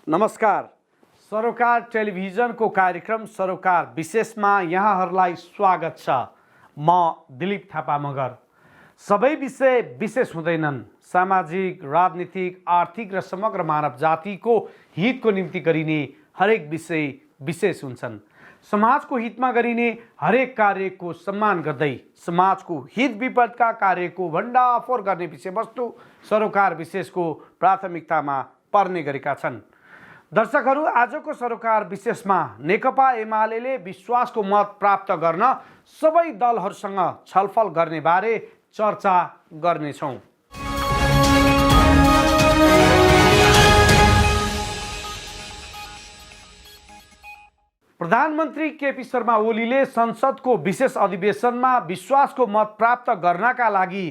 नमस्कार। सरोकार टेलिभिजनको कार्यक्रम सरोकार विशेषमा यहाँहरूलाई स्वागत छ। म दिलीप थापा मगर। सबै विषय विशेष हुँदैनन्। सामाजिक, राजनीतिक, आर्थिक र समग्र मानव जातिको हितको निम्ति गरिने हरेक विषय विशेष हुन्छन्। समाजको हितमा गरिने हरेक कार्यको सम्मान गर्दै समाजको हित विपदका कार्यको भण्डाफोर गर्ने विषयवस्तु सरोकार विशेषको प्राथमिकतामा पर्ने गरेका छन्। दर्शकहरू, आजको सरोकार विशेषमा नेकपा एमाले विश्वासको मत प्राप्त गर्न सबै दलहरूसँग छलफल गर्ने बारे चर्चा गर्नेछौँ। प्रधानमन्त्री केपी शर्मा ओलीले संसदको विशेष अधिवेशनमा विश्वासको मत प्राप्त गर्नका लागि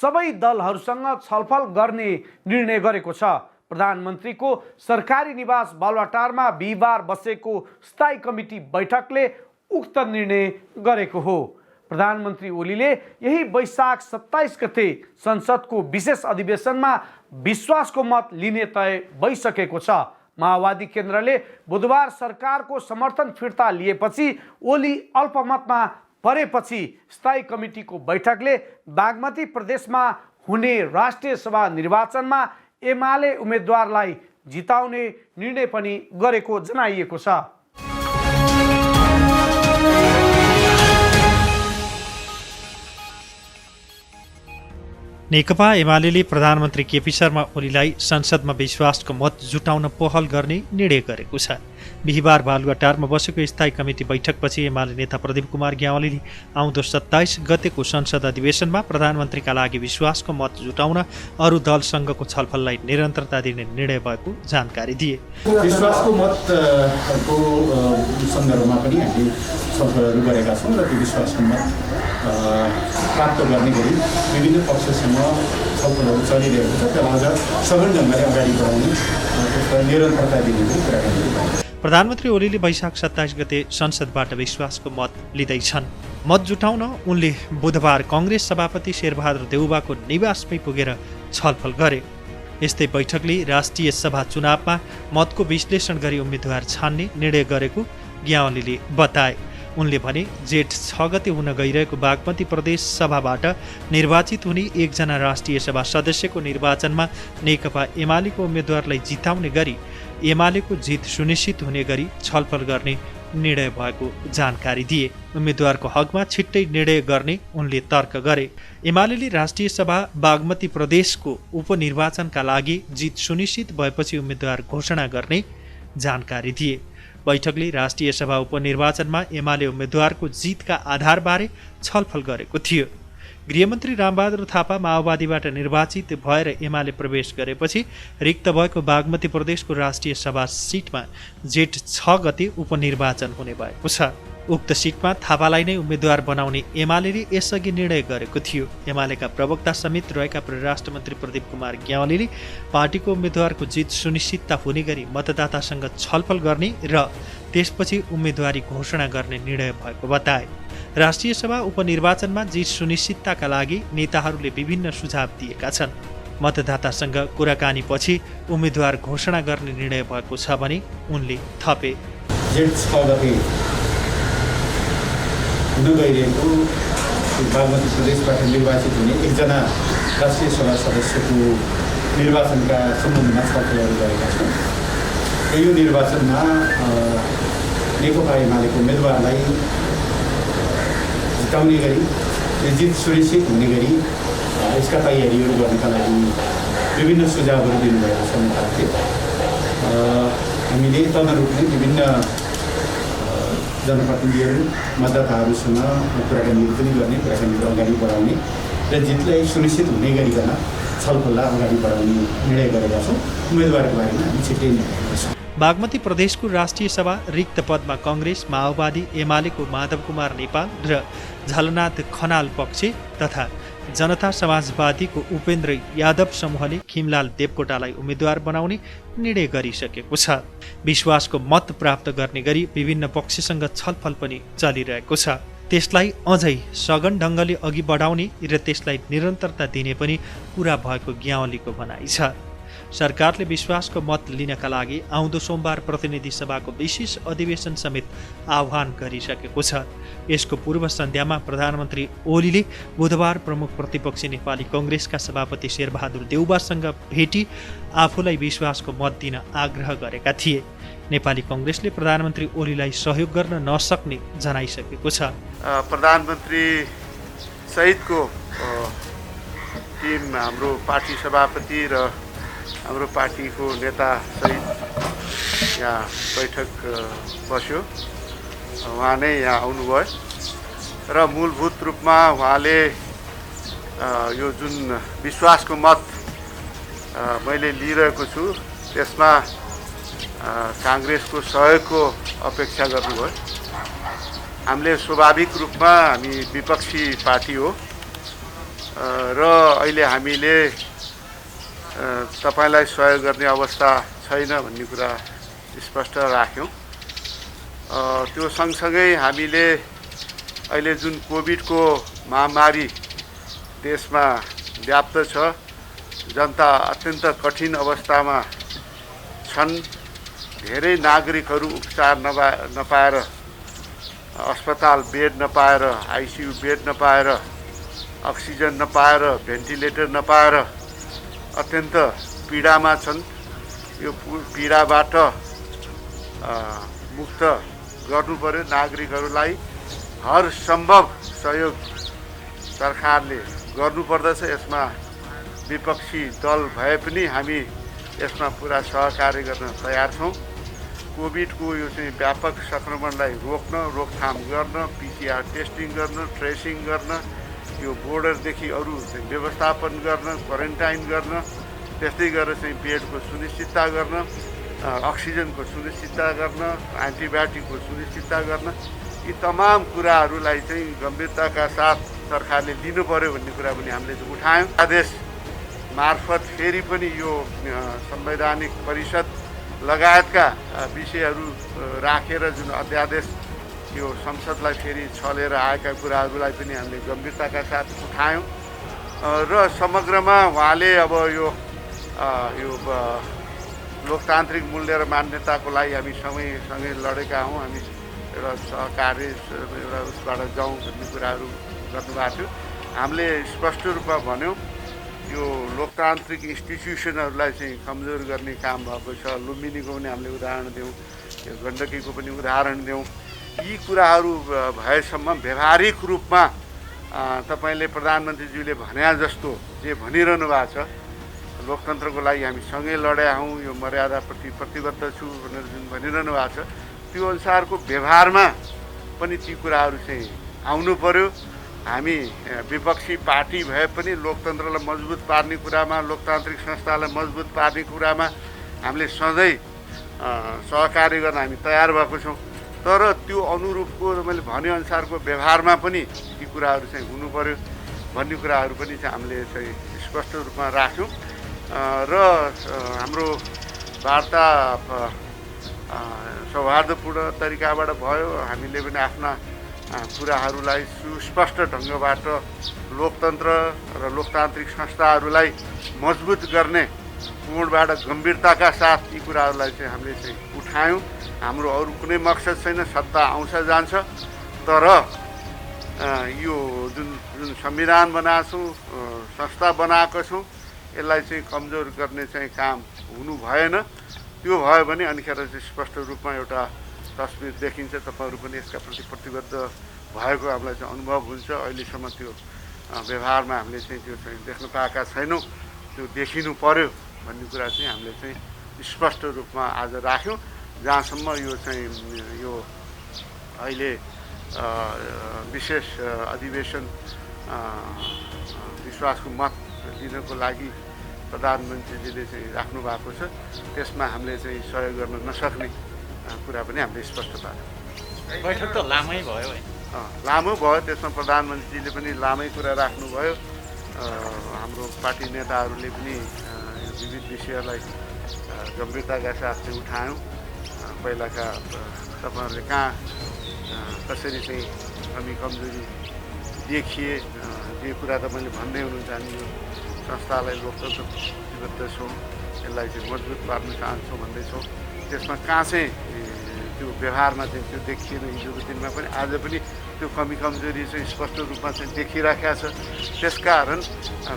सबै दलहरूसँग छलफल गर्ने निर्णय गरेको छ। प्रधानमन्त्रीको सरकारी निवास बालुवाटारमा बिहिबार बसेको स्थायी कमिटी बैठकले उक्त निर्णय गरेको हो। प्रधानमन्त्री ओलीले यही वैशाख 27 गते संसदको विशेष अधिवेशनमा विश्वासको मत लिने तय भइसकेको छ। माओवादी केन्द्रले बुधबार सरकारको समर्थन फिर्ता लिएपछि ओली अल्पमतमा परेपछि स्थायी कमिटीको बैठकले बागमती प्रदेशमा हुने राष्ट्रिय सभा निर्वाचनमा एमाले उम्मेदवारलाई जिताउने निर्णय पनि गरेको जनाइएको छ। नेकपा एमाले प्रधानमन्त्री केपी शर्मा ओलीलाई संसदमा विश्वासको मत जुटाउन पहल गर्ने निर्णय गरेको छ। बिहिबार बालुवाटारमा बसेको स्थायी कमिटी बैठकपछि एमाले नेता प्रदीप कुमार ग्यावालीले आउँदो 27 गतेको संसद अधिवेशनमा प्रधानमन्त्रीका लागि विश्वासको मत जुटाउन अरू दलसँगको छलफललाई निरन्तरता दिने निर्णय भएको जानकारी दिए। विश्वासको मतको सन्दर्भमा पनि हामीले छलफलहरू गरेका छौँ र त्यो विश्वासको मत प्राप्त गर्ने गरी विभिन्न पक्षसँग छलफलहरू चलिरहेको छ। त्यसलाई अझ सघन ढङ्गले अगाडि बढाउने निरन्तरता दिने पनि कुराकानी गरिरहेको छ। प्रधानमन्त्री ओलीले वैशाख 27 गते संसदबाट विश्वासको मत लिँदैछन्। मत जुटाउन उनले बुधबार कङ्ग्रेस सभापति शेरबहादुर देउबाको निवासमै पुगेर छलफल गरे। यस्तै बैठकले राष्ट्रिय सभा चुनावमा मतको विश्लेषण गरी उम्मेद्वार छान्ने निर्णय गरेको ग्यावालीले बताए। उनले भने जेठ 6 गते हुन गइरहेको बागमती प्रदेश सभाबाट निर्वाचित हुने एकजना राष्ट्रिय सभा सदस्यको निर्वाचनमा नेकपा एमालेको उम्मेद्वारलाई जिताउने गरी एमालेको जित सुनिश्चित हुने गरी छलफल गर्ने निर्णय भएको जानकारी दिए। उम्मेद्वारको हकमा छिट्टै निर्णय गर्ने उनले तर्क गरे। एमाले राष्ट्रिय सभा बागमती प्रदेशको उपनिर्वाचनका लागि जित सुनिश्चित भएपछि उम्मेद्वार घोषणा गर्ने जानकारी दिए। बैठकले राष्ट्रिय सभा उपनिर्वाचनमा एमाले उम्मेद्वारको जितका आधारबारे छलफल गरेको थियो। गृहमन्त्री रामबहादुर थापा माओवादीबाट निर्वाचित भएर एमाले प्रवेश गरेपछि रिक्त भएको बागमती प्रदेशको राष्ट्रिय सभा सिटमा जेठ 6 गते उपनिर्वाचन हुने भएको छ। उक्त सिटमा थापालाई नै उम्मेद्वार बनाउने एमाले यसअघि निर्णय गरेको थियो। एमालेका प्रवक्ता समेत रहेका परराष्ट्र मन्त्री प्रदीप कुमार ग्यावालीले पार्टीको उम्मेद्वारको जित सुनिश्चितता हुने गरी मतदातासँग छलफल गर्ने र त्यसपछि उम्मेद्वारी घोषणा गर्ने निर्णय भएको बताए। राष्ट्रिय सभा उपनिर्वाचनमा जित सुनिश्चितताका लागि नेताहरूले विभिन्न सुझाव दिएका छन्। मतदातासँग कुराकानी पछि उम्मेद्वार घोषणा गर्ने निर्णय भएको छ भने उनले थपे। जेठ 6 गते हुन गइरहेको बागमती प्रदेशबाट निर्वाचित हुने एकजना राष्ट्रिय सभा सदस्यको निर्वाचनका सम्बन्धमा छलफलहरू गरेका छौँ र यो निर्वाचनमा नेकपा एमालेको उम्मेदवारलाई जिताउने गरी जित सुनिश्चित हुने गरी यसका तयारीहरू गर्नका लागि विभिन्न सुझावहरू दिनुभएको छ नेताहरूले। हामीले तदनुरूप नै विभिन्न जनप्रतिनिधिहरू मतदाताहरूसँग कुराकानीहरू पनि गर्ने, कुराकानीहरू अगाडि बढाउने र जितलाई सुनिश्चित हुने गरिकन छलफललाई अगाडि बढाउने निर्णय गरेका छौँ। उम्मेदवारको बारेमा हामी छिट्टै निर्णय गर्छौँ। बागमती प्रदेशको राष्ट्रिय सभा रिक्त पदमा कङ्ग्रेस, माओवादी, एमालेको माधव कुमार नेपाल र झलनाथ खनाल पक्ष तथा जनता समाजवादीको उपेन्द्र यादव समूहले खिमलाल देवकोटालाई उम्मेद्वार बनाउने निर्णय गरिसकेको छ। विश्वासको मत प्राप्त गर्ने गरी विभिन्न पक्षसँग छलफल पनि चलिरहेको छ। त्यसलाई अझै सघन ढङ्गले अघि बढाउने र त्यसलाई निरन्तरता दिने पनि कुरा भएको ग्यावालीको भनाइ छ। सरकारले विश्वासको मत लिनका लागि आउँदो सोमबार प्रतिनिधि सभाको विशेष अधिवेशन समेत आह्वान गरिसकेको छ। यसको पूर्व सन्ध्यामा प्रधानमन्त्री ओलीले बुधबार प्रमुख प्रतिपक्षी नेपाली कङ्ग्रेसका सभापति शेरबहादुर देउबासँग भेटी आफूलाई विश्वासको मत दिन आग्रह गरेका थिए। नेपाली कङ्ग्रेसले प्रधानमन्त्री ओलीलाई सहयोग गर्न नसक्ने जनाइसकेको छ। प्रधानमन्त्री सहितको टिम, हाम्रो पार्टी सभापति र हाम्रो पार्टीको नेता सहित यहाँ बैठक बस्यो। उहाँ नै यहाँ आउनुभयो र मूलभूत रूपमा उहाँले यो जुन विश्वासको मत मैले लिइरहेको छु त्यसमा काङ्ग्रेसको सहयोगको अपेक्षा गर्नुभयो। हामीले स्वाभाविक रूपमा हामी विपक्षी पार्टी हो र अहिले हामीले तपाईलाई सहयोग गर्ने अवस्था छैन भन्ने कुरा स्पष्ट राख्यौँ। त्यो सँगसँगै हामीले अहिले जुन कोभिडको महामारी देशमा व्याप्त छ, जनता अत्यन्त कठिन अवस्थामा छन्। धेरै नागरिकहरू उपचार नपाएर, अस्पताल बेड नपाएर, आइसियु बेड नपाएर, अक्सिजन नपाएर, भेन्टिलेटर नपाएर अत्यन्त पीडामा छन्। यो पीडाबाट मुक्त गर्नु पर्यो। नागरिकहरूलाई हर सम्भव सहयोग सरकारले गर्नुपर्दछ। यसमा विपक्षी दल भए पनि हामी यसमा पुरा सहकार्य गर्न तयार छौँ। कोभिडको यो चाहिँ व्यापक सङ्क्रमणलाई रोक्न, रोकथाम गर्न, पिसिआर टेस्टिङ गर्न, ट्रेसिङ गर्न, यो बोर्डरदेखि अरू चाहिँ व्यवस्थापन गर्न, क्वारेन्टाइन गर्न, त्यस्तै गरेर चाहिँ बेडको सुनिश्चितता गर्न, अक्सिजनको सुनिश्चितता गर्न, एन्टिबायोटिकको सुनिश्चितता गर्न, यी तमाम कुराहरूलाई चाहिँ गम्भीरताका साथ सरकारले लिनु पर्यो भन्ने कुरा पनि हामीले उठायौँ। आदेश मार्फत फेरि पनि यो संवैधानिक परिषद लगायतका विषयहरू राखेर जुन अध्यादेश यो संसदलाई फेरि छलेर आएका कुराहरूलाई पनि हामीले गम्भीरताका साथ उठायौँ र समग्रमा उहाँले अब यो लोकतान्त्रिक मूल्य र मान्यताको लागि हामी सँगै लडेका हौँ, हामी एउटा सहकार्य एउटा उसबाट जाउँ भन्ने कुराहरू गर्नुभएको थियो। हामीले स्पष्ट रूपमा भन्यौँ यो लोकतान्त्रिक इन्स्टिट्युसनहरूलाई चाहिँ कमजोर गर्ने काम भएको छ। लुम्बिनीको पनि हामीले उदाहरण दियौँ, यो गण्डकीको पनि उदाहरण दियौँ। यी कुराहरू भएसम्म व्यावहारिक रूपमा तपाईँले प्रधानमन्त्रीज्यूले भने जस्तो जे भनिरहनु भएको छ, लोकतन्त्रको लागि हामी सँगै लडेका हौँ, यो मर्यादाप्रति प्रतिबद्ध छु भनेर जुन भनिरहनु भएको छ, त्यो अनुसारको व्यवहारमा पनि ती कुराहरू चाहिँ आउनु पर्यो। हामी विपक्षी पार्टी भए पनि लोकतन्त्रलाई मजबुत पार्ने कुरामा, लोकतान्त्रिक संस्थालाई मजबुत पार्ने कुरामा हामीले सधैँ सहकार्य गर्न हामी तयार भएको छौँ। तर त्यो अनुरूपको मैले भनेअनुसारको व्यवहारमा पनि ती कुराहरू चाहिँ हुनु पर्यो भन्ने कुराहरू पनि चाहिँ हामीले चाहिँ स्पष्ट रूपमा राख्यौँ र हाम्रो वार्ता सौहार्दपूर्ण तरिकाबाट भयो। हामीले पनि आफ्ना कुराहरूलाई सुस्पष्ट ढङ्गबाट लोकतन्त्र र लोकतान्त्रिक संस्थाहरूलाई मजबुत गर्ने कोणबाट गम्भीरताका साथ यी कुराहरूलाई चाहिँ हामीले चाहिँ उठायौँ। हाम्रो अरू कुनै मकसद छैन, सत्ता आउँछ जान्छ, तर यो जुन संविधान बनाएको छौँ, संस्था बनाएको छौँ, यसलाई चाहिँ कमजोर गर्ने चाहिँ काम हुनु भएन। त्यो भयो भने अनिखेर चाहिँ स्पष्ट रूपमा एउटा तस्बिर देखिन्छ। तपाईँहरू पनि यसका प्रति प्रतिबद्ध भएको हामीलाई चाहिँ अनुभव हुन्छ। अहिलेसम्म त्यो व्यवहारमा हामीले चाहिँ त्यो चाहिँ देख्न पाएका छैनौँ, त्यो देखिनु पर्यो भन्ने कुरा चाहिँ हामीले चाहिँ स्पष्ट रूपमा आज राख्यौँ। जहाँसम्म यो चाहिँ यो अहिले विशेष अधिवेशन विश्वासको मत लिनको लागि प्रधानमन्त्रीजीले चाहिँ राख्नु भएको छ, त्यसमा हामीले चाहिँ सहयोग गर्न नसक्ने कुरा पनि हामीले स्पष्ट पार्यौँ। बैठक त लामै भयो है? लामो भयो, त्यसमा प्रधानमन्त्रीले पनि लामै कुरा राख्नुभयो। हाम्रो पार्टी नेताहरूले पनि विविध विषयलाई गम्भीरताका साथ चाहिँ उठायौँ। पहिलाका तपाईँहरूले कहाँ कसरी चाहिँ कमी कमजोरी देखिए, जे कुरा तपाईँले भन्दै हुनुहुन्छ, हामी यो संस्थालाई लोकतन्त्र प्रतिबद्ध छौँ, यसलाई चाहिँ मजबुत पार्न चाहन्छौँ भन्दैछौँ। त्यसमा कहाँ चाहिँ त्यो व्यवहारमा चाहिँ त्यो देखिएन हिजोको दिनमा पनि, आज पनि त्यो कमी कमजोरी चाहिँ स्पष्ट रूपमा चाहिँ देखिराखेको छ। त्यसकारण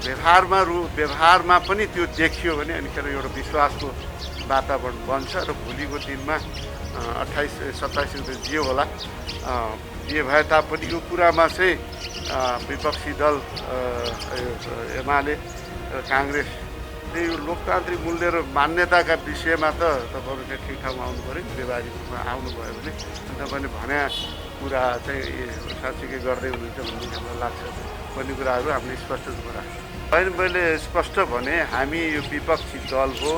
व्यवहारमा पनि त्यो देखियो भने अनिखेर एउटा विश्वासको वातावरण बन्छ र भोलिको दिनमा 28-27 रुपियाँ जे होला, जे भए तापनि यो कुरामा चाहिँ विपक्षी दल एमाले र काङ्ग्रेसले यो लोकतान्त्रिक मूल्य र मान्यताका विषयमा त तपाईँहरू चाहिँ ठिक ठाउँमा आउनु पऱ्यो। व्यवहारिक रूपमा आउनुभयो भने तपाईँले भने कुरा चाहिँ साँच्चीकै गर्दै हुनुहुन्छ भन्ने हामीलाई लाग्छ भन्ने कुराहरू हामीले स्पष्ट रूपमा राख्छौँ। होइन, मैले स्पष्ट भने हामी यो विपक्षी दल हो।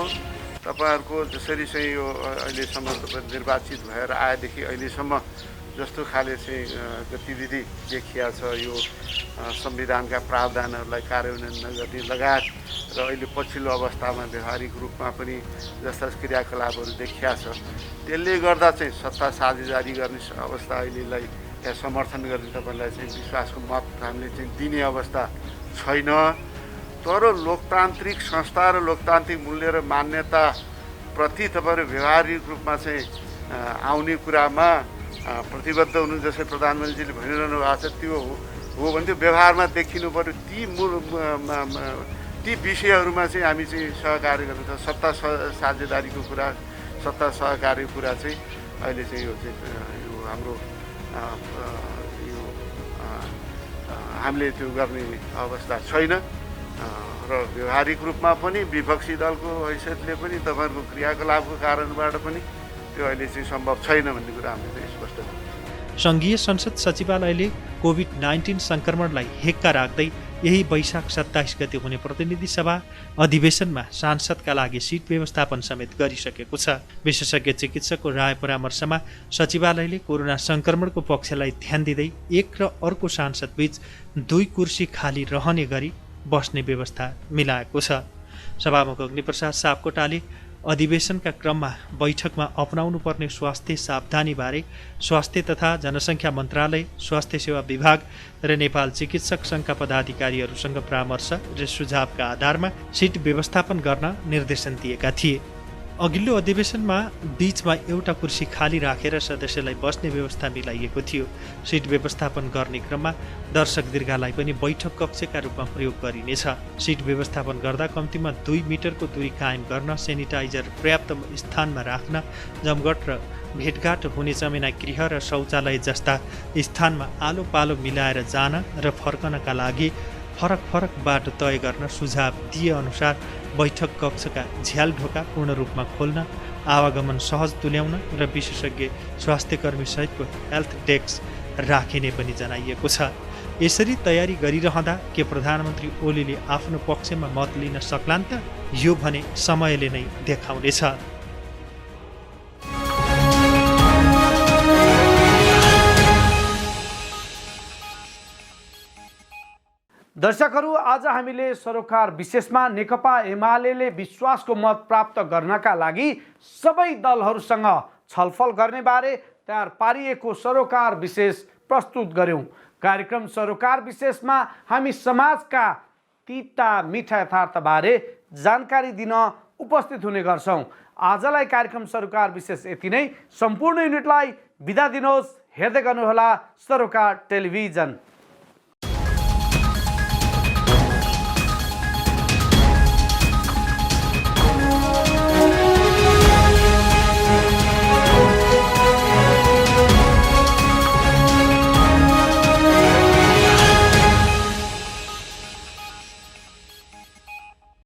तपाईँहरूको जसरी चाहिँ यो अहिलेसम्म तपाईँ निर्वाचित भएर आएदेखि अहिलेसम्म जस्तो खाले चाहिँ गतिविधि देखिया छ, यो संविधानका प्रावधानहरूलाई कार्यान्वयन नगर्ने लगायत र अहिले पछिल्लो अवस्थामा व्यवहारिक रूपमा पनि जस्ता क्रियाकलापहरू देखिया छ, त्यसले गर्दा चाहिँ सत्ता साझेदारी गर्ने अवस्था अहिलेलाई या समर्थन गर्ने तपाईँलाई चाहिँ विश्वासको मत हामीले चाहिँ दिने अवस्था छैन। तर लोकतान्त्रिक संस्था र लोकतान्त्रिक मूल्य र मान्यताप्रति तपाईँहरू व्यवहारिक रूपमा चाहिँ आउने कुरामा प्रतिबद्ध हुनु, जसरी प्रधानमन्त्रीले भनिरहनु भएको छ त्यो हो भने त्यो व्यवहारमा देखिनु पऱ्यो। ती विषयहरूमा चाहिँ हामी चाहिँ सहकार्य गर्नु छ। सत्ता साझेदारीको कुरा, सत्ता सहकार्यको कुरा चाहिँ अहिले चाहिँ यो हाम्रो यो हामीले त्यो गर्ने अवस्था छैन र व्यवहारिक रूपमा पनि विपक्षी दलको हैसियतले पनि तपाईँहरूको क्रियाकलापको कारणबाट पनि त्यो अहिले चाहिँ सम्भव छैन भन्ने कुरा हामीले स्पष्ट गर्छौँ। सङ्घीय संसद सचिवालयले कोभिड-19 सङ्क्रमणलाई हेक्का राख्दै यही वैशाख 27 गते हुने प्रतिनिधि सभा अधिवेशनमा सांसदका लागि सिट व्यवस्थापन समेत गरिसकेको छ। विशेषज्ञ चिकित्सकको राय परामर्शमा सचिवालयले कोरोना सङ्क्रमणको पक्षलाई ध्यान दिँदै एक र अर्को सांसद बीच 2 कुर्सी खाली रहने गरी बस्ने व्यवस्था मिलाएको छ। सभामुख अग्निप्रसाद सापकोटाले अधिवेशनका क्रममा बैठकमा अपनाउनु पर्ने स्वास्थ्य सावधानीबारे स्वास्थ्य तथा जनसङ्ख्या मन्त्रालय, स्वास्थ्य सेवा विभाग र नेपाल चिकित्सक सङ्घका पदाधिकारीहरूसँग परामर्श र सुझावका आधारमा सिट व्यवस्थापन गर्न निर्देशन दिएका थिए। अघिल्लो अधिवेशनमा बीचमा एउटा कुर्सी खाली राखेर सदस्यलाई बस्ने व्यवस्था मिलाइएको थियो। सिट व्यवस्थापन गर्ने क्रममा दर्शक दीर्घालाई पनि बैठक कक्षका रूपमा प्रयोग गरिनेछ। सिट व्यवस्थापन गर्दा कम्तीमा 2 मिटरको दूरी कायम गर्न, सेनिटाइजर पर्याप्त स्थानमा राख्न, जमघट र भेटघाट हुने जमिना गृह र शौचालय जस्ता स्थानमा आलो पालो मिलाएर जान र फर्कनका लागि फरक बाटो तय गर्न सुझाव दिए अनुसार बैठक कक्षका झ्याल ढोका पूर्ण रूपमा खोल्न, आवागमन सहज तुल्याउन र विशेषज्ञ स्वास्थ्यकर्मी सहितको हेल्थ डेस्क राखिने पनि जनाइएको छ। यसरी तयारी गरिरहँदा के प्रधानमन्त्री ओलीले आफ्नो पक्षमा मत लिन सक्लान् त? यो भने समयले नै देखाउनेछ। दर्शकहरू, आज हामीले सरोकार विशेषमा नेकपा एमाले विश्वासको मत प्राप्त गर्नका लागि सबै दलहरूसँग छलफल गर्ने बारे तयार पारिएको सरोकार विशेष प्रस्तुत गर्यौं। कार्यक्रम सरोकार विशेषमा हामी समाजका तीता मिठा यथार्थबारे जानकारी दिन उपस्थित हुने गर्छौं। आजलाई कार्यक्रम सरोकार विशेष यति नै। सम्पूर्ण युनिटलाई बिदा दिनुहोस्। हेर्दै गर्नुहोला सरोकार टेलिभिजन।